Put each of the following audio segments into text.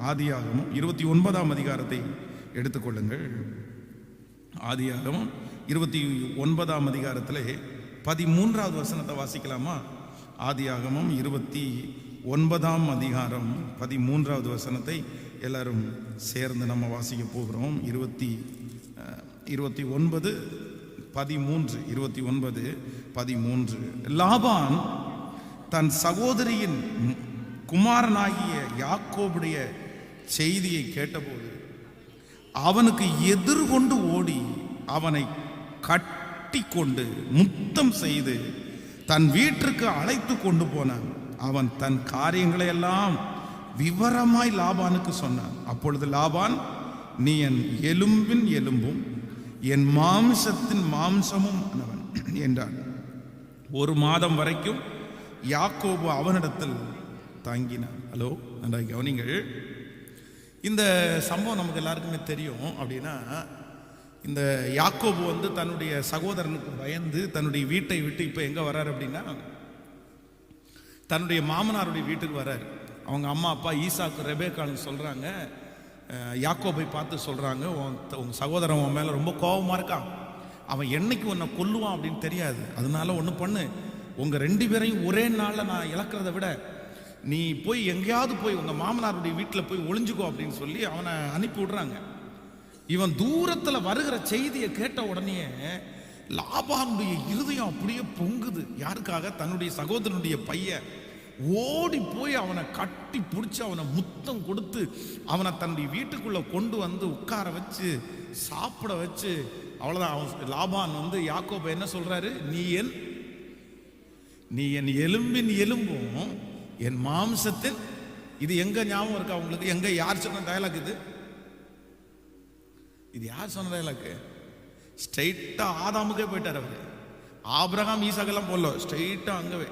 ஆதியாகமம் 29ஆம் அதிகாரத்தை எடுத்துக்கொள்ளுங்கள். ஆதியாகமம் 29ஆம் அதிகாரத்தில் 13வது வசனத்தை வாசிக்கலாமா? ஆதியாகமம் 29ஆம் அதிகாரம் 13வது வசனத்தை எல்லாரும் சேர்ந்து நம்ம வாசிக்க போகிறோம். 29:13. லாபான் தன் சகோதரியின் குமாரனாகிய யாக்கோபுடைய செய்தியை கேட்டபோது அவனுக்கு எதிர்கொண்டு ஓடி அவனை கட்டி கொண்டு முத்தம் செய்து தன் வீட்டிற்கு அழைத்து கொண்டு போனான். அவன் தன் காரியங்களை எல்லாம் விவரமாய் லாபானுக்கு சொன்னான். அப்பொழுது லாபான், நீ என் எலும்பின் எலும்பும் என் மாம்சத்தின் மாம்சமும் என்றான். 1 மாதம் வரைக்கும் யாக்கோபு அவனிடத்தில் தங்கினான். ஹலோ, நன்றாக கவனிங்கள். இந்த சம்பவம் நமக்கு எல்லாருக்குமே தெரியும். அப்படின்னா இந்த யாக்கோபு தன்னுடைய சகோதரனுக்கு பயந்து தன்னுடைய வீட்டை விட்டு இப்போ எங்கே வர்றாரு அப்படின்னா தன்னுடைய மாமனாருடைய வீட்டுக்கு வர்றாரு. அவங்க அம்மா அப்பா ஈசாக்கு ரெபேக்கான்னு சொல்கிறாங்க, யாக்கோபை பார்த்து சொல்கிறாங்க, உங்கள் சகோதரன் உன் மேலே ரொம்ப கோபமாக இருக்கான், அவன் என்னைக்கு உன்னை கொல்லுவான் அப்படின்னு தெரியாது, அதனால ஒன்று பண்ணு, உங்கள் 2 பேரையும் ஒரே நாளில் நான் இழக்கிறத விட நீ போய் எங்கேயாவது போய் உங்கள் மாமனாருடைய வீட்டில் போய் ஒளிஞ்சுக்கோ அப்படின்னு சொல்லி அவனை அனுப்பி விடுறாங்க. இவன் தூரத்தில் வருகிற செய்தியை கேட்ட உடனே லாபானுடைய இருதயம் அப்படியே பொங்குது. யாருக்காக? தன்னுடைய சகோதரனுடைய பையன். ஓடி போய் அவனை கட்டி பிடிச்சி அவனை முத்தம் கொடுத்து அவனை தன்னுடைய வீட்டுக்குள்ளே கொண்டு வந்து உட்கார வச்சு சாப்பிட வச்சு, அவ்வளோதான். அவன் லாபான் யாக்கோபை என்ன சொல்கிறாரு? நீ என் எலும்பின் எலும்பும் என் மாம்சத்தின். இது எங்க ஞாபகம் இருக்கா உங்களுக்கு? எங்க யார் சொன்ன டயலாக் இது யார் சொன்ன டயலாக்? ஸ்ட்ரெயிட்டா ஆதாமுக்கே போயிட்டார் அவரு. ஆபிரகாம் ஈசாக்கெல்லாம் போடல, ஸ்ட்ரெயிட்டா அங்கவே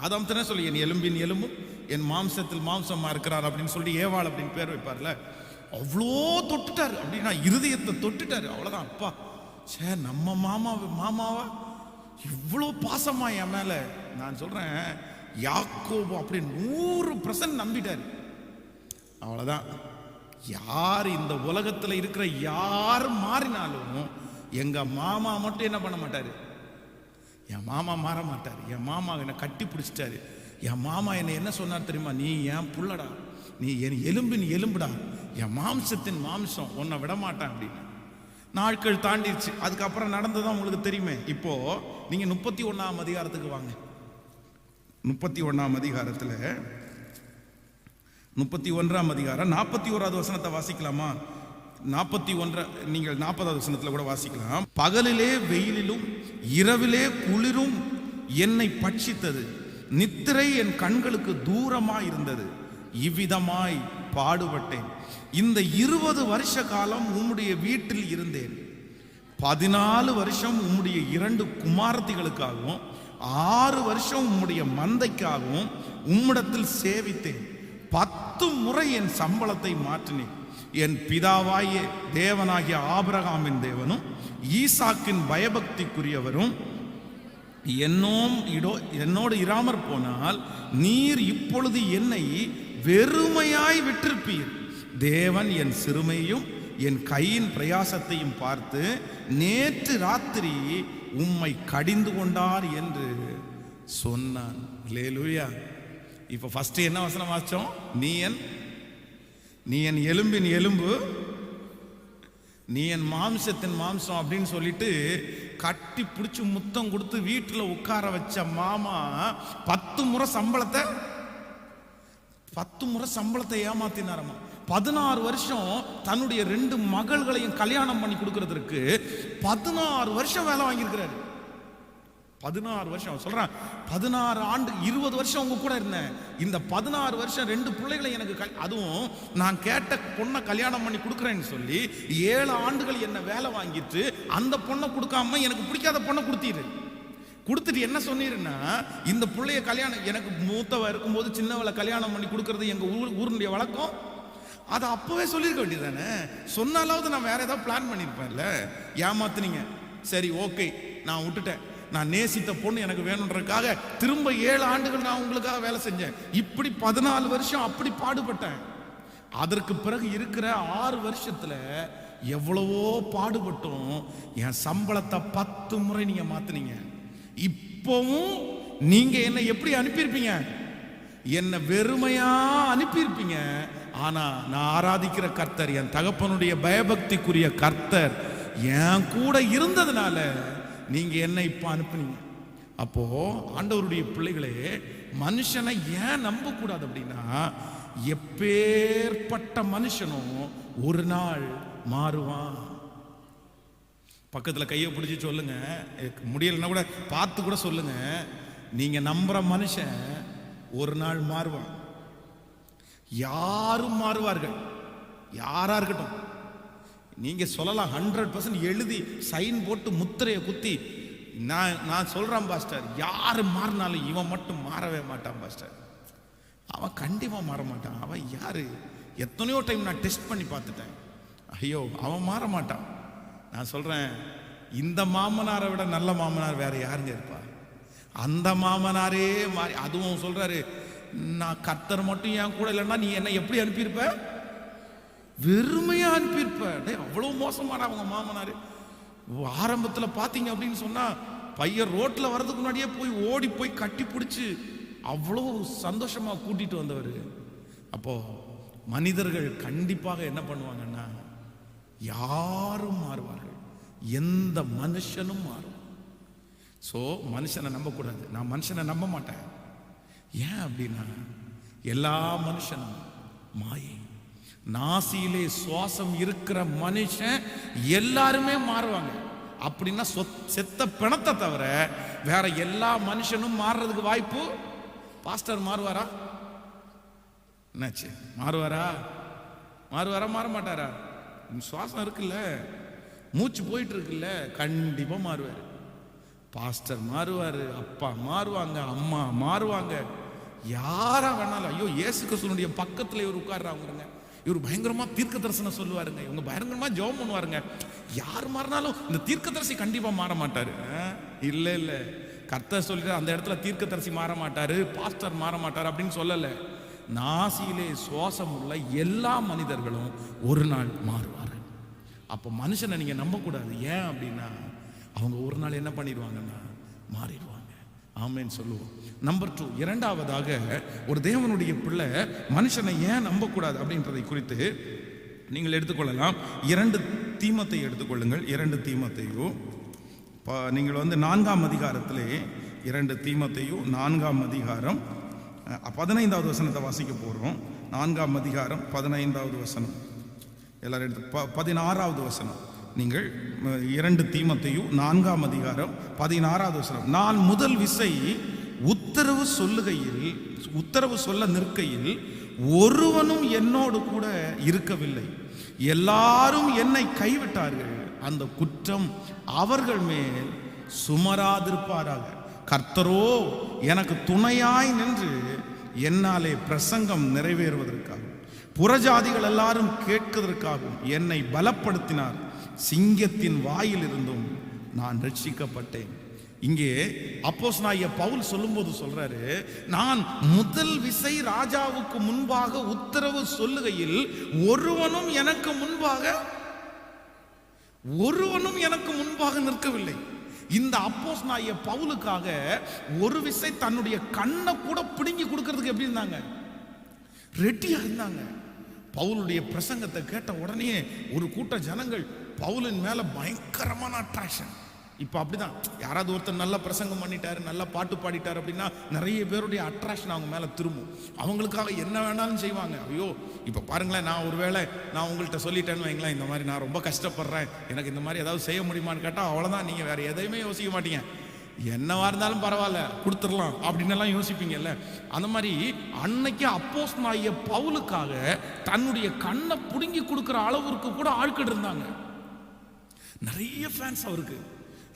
ஆதாம் தானே சொல்லி என் எலும்பின் எலும்பும் என் மாம்சத்தில் மாம்சமா இருக்கிறார் அப்படின்னு சொல்லி ஏவாள் அப்படின்னு பேர் வைப்பார்ல, அவ்வளோ தொட்டுட்டாரு. அப்படின்னா இருதயத்தை தொட்டுட்டாரு. அவ்வளோதான். அப்பா சே, நம்ம மாமாவா இவ்வளோ பாசமா என் மேல. நான் சொல்றேன், யாக்கோபு அப்படி 100% நம்பிட்டாரு. அவ்வளவுதான். யார் இந்த உலகத்தில் இருக்கிற யார் மாறினாலும் எங்க மாமா மட்டும் என்ன பண்ண மாட்டாரு? என் மாமா மாற மாட்டாரு. என் மாமா என்னை கட்டி பிடிச்சிட்டாரு. என் மாமா என்னை என்ன சொன்னார் தெரியுமா? நீ என் புள்ளடா, நீ என் எலும்பின் எலும்புடா, என் மாம்சத்தின் மாம்சம், உன்னை விட மாட்டான் அப்படின்னு. நாட்கள் தாண்டிடுச்சு. அதுக்கப்புறம் நடந்ததான் உங்களுக்கு தெரியுமே. இப்போ நீங்க 31ஆம் அதிகாரத்துக்கு வாங்க. 31ஆம் அதிகாரத்தில் 31ஆம் அதிகாரம் 41வது வசனத்தை வாசிக்கலாமா? 41 நீங்கள் 40வது வசனத்தில் கூட வாசிக்கலாம். பகலிலே வெயிலிலும் இரவிலே குளிரும் என்னை பட்சித்தது, நித்திரை என் கண்களுக்கு தூரமாய் இருந்தது, இவ்விதமாய் பாடுபட்டேன். இந்த 20 வருஷ காலம் உம்முடைய வீட்டில் இருந்தேன். 14 வருஷம் உம்முடைய 2 குமாரத்திகளுக்காகவும் 6 வருஷம் உம்முடைய மந்தைக்காகவும் உம்மிடத்தில் சேவித்தேன். 10 முறை என் சம்பளத்தை மாற்றினேன். என் பிதாவாகிய தேவனாகிய ஆபிரகாமின் தேவனும் ஈசாக்கின் பயபக்திக்குரியவரும் என்னோடு இராமற் போனால் நீர் இப்பொழுது என்னை வெறுமையாய் விட்டிருப்பீர். தேவன் என் சிறுமையும் என் கையின் பிரயாசத்தையும் பார்த்து நேற்று ராத்திரி உம்மை கடிந்து கொண்டார் என்று சொன்னான். அல்லேலூயா. இப்ப ஃபர்ஸ்ட் என்ன வசனம் வாசிச்சோம்? நீ என் எலும்பின் எலும்பு, நீ என் மாம்சத்தின் மாம்சம் அப்படின்னு சொல்லிட்டு கட்டி பிடிச்சி முத்தம் கொடுத்து வீட்டில் உட்கார வச்ச மாமா 10 முறை சம்பளத்தை ஏமாத்தினாரமா. 16 வருஷம் தன்னுடைய 2 மகள்களையும் கல்யாணம் பண்ணி கொடுக்கறதுக்கு 16 வருஷம் வேலை வாங்கியிருக்கிறாரு. 16 வருஷம் சொல்றான். 16 ஆண்டு 20 வருஷம் உங்க கூட இருந்தேன். இந்த 16 வருஷம் 2 பிள்ளைகளை எனக்கு அதுவும் நான் கேட்ட பொண்ணை கல்யாணம் பண்ணி கொடுக்குறேன்னு சொல்லி 7 ஆண்டுகள் என்ன வேலை வாங்கிட்டு அந்த பொண்ணை கொடுக்காம எனக்கு பிடிக்காத பொண்ணை கொடுத்துட்டு என்ன சொன்னீருன்னா, இந்த பிள்ளைய கல்யாணம், எனக்கு மூத்தவ இருக்கும்போது சின்னவளை கல்யாணம் பண்ணி கொடுக்கறது எங்க ஊருடைய வழக்கம். அதை அப்பவே சொல்லியிருக்க வேண்டியதானே. சொன்னாலாவது நான் வேற ஏதாவது பிளான் பண்ணியிருப்பேன்ல. ஏமாத்துனீங்க, சரி ஓகே நான் விட்டுட்டேன். நான் நேசித்த பொண்ணு எனக்கு வேணுன்றதுக்காக திரும்ப 7 ஆண்டுகள் நான் உங்களுக்காக வேலை செஞ்சேன். இப்படி 14 வருஷம் அப்படி பாடுபட்டேன். அதற்கு பிறகு இருக்கிற 6 வருஷத்துல எவ்வளவோ பாடுபட்டும் என் சம்பளத்தை 10 முறை நீங்க மாத்துனீங்க. இப்பவும் நீங்க என்ன எப்படி அனுப்பியிருப்பீங்க? என்ன வெறுமையா அனுப்பியிருப்பீங்க. ஆனா நான் ஆராதிக்கிற கர்த்தர், என் தகப்பனுடைய பயபக்திக்குரிய கர்த்தர் என் கூட இருந்ததுனால நீங்க என்ன இப்ப அனுப்புனீங்க. அப்போ ஆண்டவருடைய பிள்ளைகளே, மனுஷனை ஏன் நம்ப கூடாது அப்படின்னா, எப்பேற்பட்ட மனுஷனும் ஒரு நாள் மாறுவான். பக்கத்துல கையை பிடிச்சி சொல்லுங்க, முடியலன்னா கூட பார்த்து கூட சொல்லுங்க, நீங்க நம்புற மனுஷன் ஒரு நாள் மாறுவான். யாரும் மாறுவார்கள், யாரா இருக்கட்டும். நீங்க சொல்லலாம் 100% எழுதி சைன் போட்டு முத்திரையை குத்தி, நான் சொல்றேன் பாஸ்டர், யாரு மாறினாலும் இவன் மட்டும் மாறவே மாட்டான் பாஸ்டர். அவன் கண்டிப்பா மாற மாட்டான். அவன் யாரு? எத்தனையோ டைம் நான் டெஸ்ட் பண்ணி பார்த்துட்டேன். ஐயோ, அவன் மாற மாட்டான். நான் சொல்றேன், இந்த மாமனாரை விட நல்ல மாமனார் வேற யாருங்க இருப்பா? அந்த மாமனாரே மாறி, அதுவும் சொல்றாரு, நான் கர்த்தர் மட்டும் என் கூட இல்லைன்னா நீ என்ன எப்படி அனுப்பியிருப்ப? வெறுமையா அனுப்பியிருப்ப. அவ்வளவு மோசமான அவங்க மாமனாரு. ஆரம்பத்துல பாத்தீங்க அப்படின்னு சொன்னா, பையன் ரோட்ல வர்றதுக்கு முன்னாடியே போய் ஓடி போய் கட்டி பிடிச்சு அவ்வளோ சந்தோஷமா கூட்டிட்டு வந்தவர். அப்போ மனிதர்கள் கண்டிப்பாக என்ன பண்ணுவாங்கன்னா, யாரும் மாறுவார்கள், எந்த மனுஷனும் மாறும். ஸோ மனுஷனை நம்பக்கூடாது. நான் மனுஷனை நம்ப மாட்டேன். ஏன் அப்படின்னா, எல்லா மனுஷனும் மாயை. நாசியிலே சுவாசம் இருக்கிற மனுஷன் எல்லாருமே மாறுவாங்க. அப்படின்னா செத்த பிணத்தை தவிர வேற எல்லா மனுஷனும் மாறுறதுக்கு வாய்ப்பு. பாஸ்டர் மாறுவாரா? என்னாச்சு, மாறுவாரா? மாறுவாரா? மாற மாட்டாரா? சுவாசம் இருக்குல்ல, மூச்சு போயிட்டு இருக்குல்ல, கண்டிப்பா மாறுவாரு. பாஸ்டர் மாறுவாரு, அப்பா மாறுவாங்க, அம்மா மாறுவாங்க, யாரா வேணாலும். ஐயோ, இயேசு கிறிஸ்துவினுடைய பக்கத்துல இவர் உட்கார்றாங்க, இவர் பயங்கரமா தீர்க்க தரிசனம் சொல்லுவாருங்க, இவங்க பயங்கரமா ஜெபம் பண்ணுவாருங்க. யார் மாறினாலும் இந்த தீர்க்கதரிசி கண்டிப்பா மாற மாட்டாரு. இல்ல இல்ல, கர்த்தர் சொல்லிட்டு அந்த இடத்துல தீர்க்கதரிசி மாற மாட்டாரு, பாஸ்டர் மாற மாட்டாரு அப்படின்னு சொல்லல. நாசியிலே சுவாசம் உள்ள எல்லா மனிதர்களும் ஒரு நாள் மாறுவாரு. அப்ப மனுஷனை நீங்க நம்ப கூடாது. ஏன் அப்படின்னா, அவங்க ஒரு நாள் என்ன பண்ணிடுவாங்கன்னா மாறிடுவாங்க. ஆமென் சொல்லுவோம். நம்பர் 2, இரண்டாவதாக, ஒரு தேவனுடைய பிள்ளை மனுஷனை ஏன் நம்பக்கூடாது அப்படின்றதை குறித்து நீங்கள் எடுத்துக்கொள்ளலாம். 2 தீமோத்தேயு எடுத்துக்கொள்ளுங்கள். 2 தீமோத்தேயு நீங்கள் 4ஆம் அதிகாரத்திலே 2 தீமோத்தேயு 4ஆம் அதிகாரம் 15வது வசனத்தை வாசிக்க போகிறோம். 4ஆம் அதிகாரம் 15வது வசனம். எல்லாரும் எடுத்து 16வது வசனம். நீங்கள் 2 தீமோத்தேயு 4ஆம் அதிகாரம் 16வது வசனம். நான் முதல் விசை உத்தரவு சொல்ல நிற்கையில் ஒருவனும் என்னோடு கூட இருக்கவில்லை. எல்லாரும் என்னை கைவிட்டார்கள். அந்த குற்றம் அவர்கள் மேல் சுமராதிருப்பாராக. கர்த்தரோ எனக்கு துணையாய் நின்று என்னாலே பிரசங்கம் நிறைவேறுவதற்காகவும் புறஜாதிகள் எல்லாரும் கேட்கிறதற்காகவும் என்னை பலப்படுத்தினார். சிங்கத்தின் வாயில் இருந்தும் நான் ரட்சிக்கப்பட்டேன். இங்கே அப்போஸ்தலனாகிய பவுல் சொல்லும்போது சொல்றாரு, நான் முதல் விசை ராஜாவுக்கு முன்பாக உத்தரவு சொல்லுகையில் ஒருவனும் எனக்கு முன்பாக நிற்கவில்லை. இந்த அப்போஸ்தலனாகிய பவுலுக்காக ஒரு விசை தன்னுடைய கண்ணை கூட பிடுங்கி கொடுக்கிறதுக்கு எப்படி இருந்தாங்க? ரெடியா இருந்தாங்க. பவுலுடைய பிரசங்கத்தை கேட்ட உடனே ஒரு கூட்ட ஜனங்கள் பவுலின் மேல பயங்கரமான அட்ராக்ஷன். இப்போ அப்படிதான், யாராவது ஒருத்தர் நல்ல பிரசங்கம் பண்ணிட்டாரு, நல்லா பாட்டு பாடிட்டாரு அப்படின்னா நிறைய பேருடைய அட்ராக்ஷன் அவங்க மேல திரும்பும். அவங்களுக்காக என்ன வேணாலும் செய்வாங்க. ஐயோ, இப்போ பாருங்களேன், நான் ஒருவேளை நான் உங்கள்கிட்ட சொல்லிட்டேன்னு வைங்களேன், இந்த மாதிரி நான் ரொம்ப கஷ்டப்படுறேன், எனக்கு இந்த மாதிரி ஏதாவது செய்ய முடியுமான்னு கேட்டால் அவ்வளோதான், நீங்கள் வேற எதையுமே யோசிக்க மாட்டீங்க. என்னவா இருந்தாலும் பரவாயில்ல கொடுத்துடலாம் அப்படின்னு எல்லாம் யோசிப்பீங்கல்ல. அந்த மாதிரி அன்னைக்கு அப்போஸ்தலனாகிய பவுலுக்காக தன்னுடைய கண்ணை புடுங்கி கொடுக்கிற அளவுக்கு கூட ஆட்கள் இருந்தாங்க. நிறைய ஃபேன்ஸ் அவருக்கு,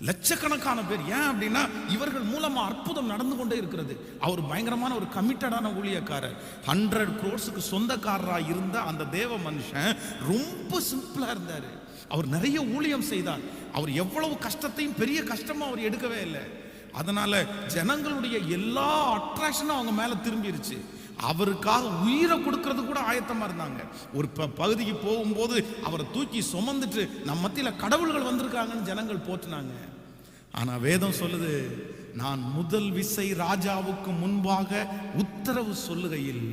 லட்சக்கணக்கான பேர். ஏன் அப்படின்னா இவர்கள் மூலமா அற்புதம் நடந்து கொண்டே இருக்கிறது. அவர் பயங்கரமான ஒரு கமிட்டடான ஊழியக்காரர். 100 crores சொந்தக்காரராக இருந்த அந்த தேவ மனுஷன் ரொம்ப சிம்பிளா இருந்தாரு. அவர் நிறைய ஊழியம் செய்தார். அவர் எவ்வளவு கஷ்டத்தையும் பெரிய கஷ்டமா அவர் எடுக்கவே இல்லை. அதனால ஜனங்களுடைய எல்லா அட்ராக்ஷனும் அவங்க மேல திரும்பிருச்சு. அவருக்காக உயிரை கொடுக்கறது கூட ஆயத்தமா இருந்தாங்க. ஒரு பகுதிக்கு போகும்போது அவரை தூக்கி சுமந்துட்டு நம்ம மத்தியில கடவுள்கள் வந்திருக்காங்கன்னு ஜனங்கள் போற்றினாங்க. ஆனா வேதம் சொல்லுது, நான் முதல் விசை ராஜாவுக்கு முன்பாக உத்தரவு சொல்லுகையில்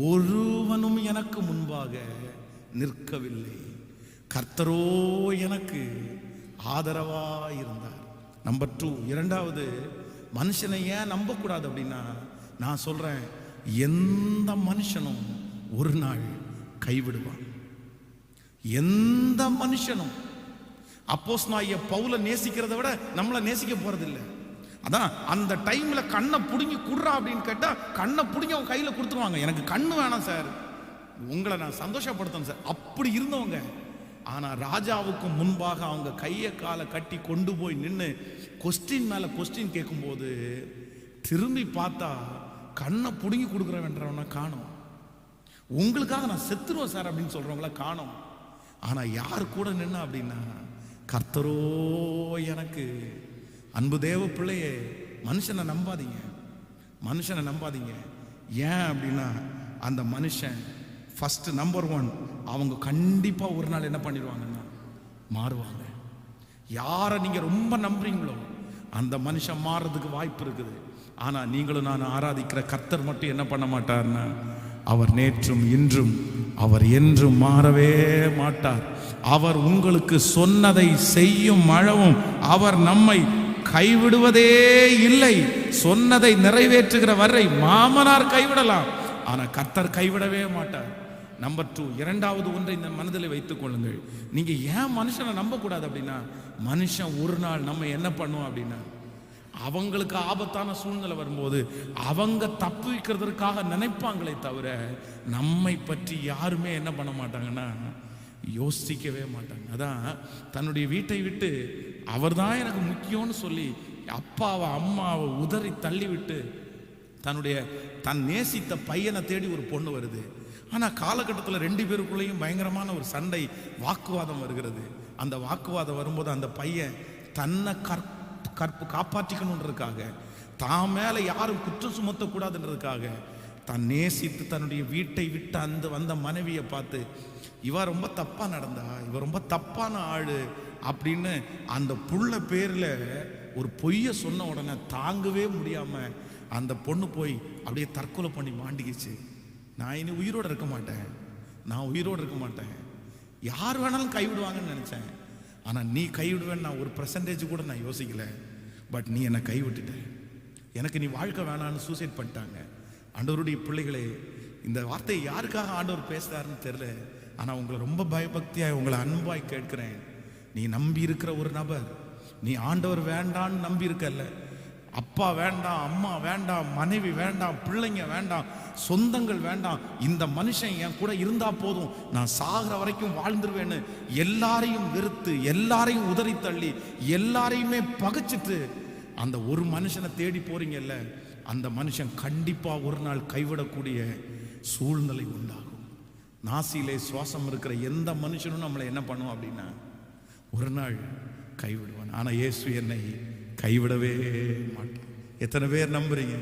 ஒருவனும் எனக்கு முன்பாக நிற்கவில்லை, கர்த்தரோ எனக்கு ஆதரவா இருந்தார். நம்பர் 2, இரண்டாவது, மனுஷனை ஏன் நம்பக்கூடாது அப்படின்னா, நான் சொல்றேன், எந்த மனுஷனும் ஒரு நாள் கைவிடுவான். எந்த மனுஷனும் அப்போஸ்தலனாகிய பவுலை நேசிக்கிறத விட நம்மளை நேசிக்க போறதில்லை. அதான் அந்த டைம்ல கண்ணை புடுங்கி குடுறா அப்படின்னு கேட்டா கண்ணை புடுங்கி அவங்க கையில கொடுத்துருவாங்க. எனக்கு கண்ணு வேணாம் சார், உங்களை நான் சந்தோஷப்படுத்தணும் சார், அப்படி இருந்தவங்க. ஆனா ராஜாவுக்கு முன்பாக அவங்க கையை காலை கட்டி கொண்டு போய் நின்று கொஸ்டின் மேல கொஸ்டின் கேட்கும்போது திரும்பி பார்த்தா கண்ணை புடுங்கி கொடுக்குறவன்றவன காணும். உங்களுக்காக நான் செத்துருவேன் சார் அப்படின்னு சொல்றவங்கள காணும். ஆனா யார் கூட நின்னா அப்படின்னா, கர்த்தரோ எனக்கு. அன்பு தேவ பிள்ளையே, மனுஷனை நம்பாதீங்க, மனுஷனை நம்பாதீங்க. ஏன் அப்படின்னா, அந்த மனுஷன் ஃபர்ஸ்ட் நம்பர் 1, அவங்க கண்டிப்பா ஒரு நாள் என்ன பண்ணிடுவாங்கன்னா மாறுவாங்க. யாரை நீங்க ரொம்ப நம்புறீங்களோ அந்த மனுஷன் மாறுறதுக்கு வாய்ப்பு இருக்குது. ஆனா நீங்களும் நான் ஆராதிக்கிற கர்த்தர் மட்டும் என்ன பண்ண மாட்டார்னா, அவர் நேற்றும் இன்றும் அவர் என்றும் மாறவே மாட்டார். அவர் உங்களுக்கு சொன்னதை செய்யும் அளவும் அவர் நம்மை கைவிடுவதே இல்லை. சொன்னதை நிறைவேற்றுகிற வரை மாமனார் கைவிடலாம், ஆனா கர்த்தர் கைவிடவே மாட்டார். நம்பர் 2, இரண்டாவது ஒன்றை இந்த மனதில் வைத்துக் கொள்ளுங்கள். நீங்க ஏன் மனுஷனை நம்ப கூடாது அப்படின்னா, மனுஷன் ஒரு நாள் நம்ம என்ன பண்ணுவோம் அப்படின்னா, அவங்களுக்கு ஆபத்தான சூழ்நிலை வரும்போது அவங்க தப்பிக்கிறதுக்காக நினைப்பாங்களே தவிர நம்மை பற்றி யாருமே என்ன பண்ண மாட்டாங்கன்னா யோசிக்கவே மாட்டாங்க. அதான் தன்னுடைய வீட்டை விட்டு அவர் தான் எனக்கு முக்கியம்னு சொல்லி அப்பாவை அம்மாவை உதறி தள்ளி விட்டு தன் நேசித்த பையனை தேடி ஒரு பொண்ணு வருது. ஆனால் காலகட்டத்தில் 2 பேருக்குள்ளேயும் பயங்கரமான ஒரு சண்டை, வாக்குவாதம் வருகிறது. அந்த வாக்குவாதம் வரும்போது அந்த பையன் தன்னை காப்பாற்றிக்கணுன்றதுக்காக, தான் மேலே யாரும் குற்றம் சுமத்தக்கூடாதுன்றதுக்காக தான் நேசித்து தன்னுடைய வீட்டை விட்டு வந்த மனைவியை பார்த்து, இவ ரொம்ப தப்பா நடந்தா, இவ ரொம்ப தப்பான ஆளு அப்படின்னு அந்த புள்ள பேர்ல ஒரு பொய்ய சொன்ன உடனே தாங்கவே முடியாம அந்த பொண்ணு போய் அப்படியே தற்கொலை பண்ணி மாண்டிக்கிச்சு. நான் இனி உயிரோடு இருக்க மாட்டேன், நான் உயிரோடு இருக்க மாட்டேன், யார் வேணாலும் கைவிடுவாங்கன்னு நினைச்சேன். ஆனா நீ கைவிடுவேன்னு நான் ஒரு % கூட நான் யோசிக்கல. பட் நீ என்னை கைவிட்டுட்ட, எனக்கு நீ வாழ்க்கை வேணான்னு சூசைட் பண்ணிட்டாங்க. ஆண்டவருடைய பிள்ளைகளே, இந்த வார்த்தையை யாருக்காக ஆண்டவர் பேசுறாருன்னு தெரியல. ஆனா உங்களை ரொம்ப பயபக்தியாய் உங்களை அன்பாய் கேட்கிறேன். நீ நம்பி இருக்கிற ஒரு நபர், நீ ஆண்டவர் வேண்டான்னு நம்பி இருக்கல்ல, அப்பா வேண்டாம், அம்மா வேண்டாம், மனைவி வேண்டாம், பிள்ளைங்க வேண்டாம், சொந்தங்கள் வேண்டாம், இந்த மனுஷன் என் கூட இருந்தா போதும், நான் சாகிற வரைக்கும் வாழ்ந்துருவேன்னு எல்லாரையும் வெறுத்து, எல்லாரையும் உதறி தள்ளி, எல்லாரையுமே பகைச்சிட்டு அந்த ஒரு மனுஷனை தேடி போறீங்கல்ல, அந்த மனுஷன் கண்டிப்பா ஒரு நாள் கைவிடக்கூடிய சூழ்நிலை உண்டாகும். நாசியிலே சுவாசம் இருக்கிற எந்த மனுஷனும் நம்மளை என்ன பண்ணுவோம் அப்படின்னா ஒரு நாள் கைவிடுவான். ஆனா இயேசு என்னை கைவிடவே மாட்டான். எத்தனை பேர் நம்புறீங்க?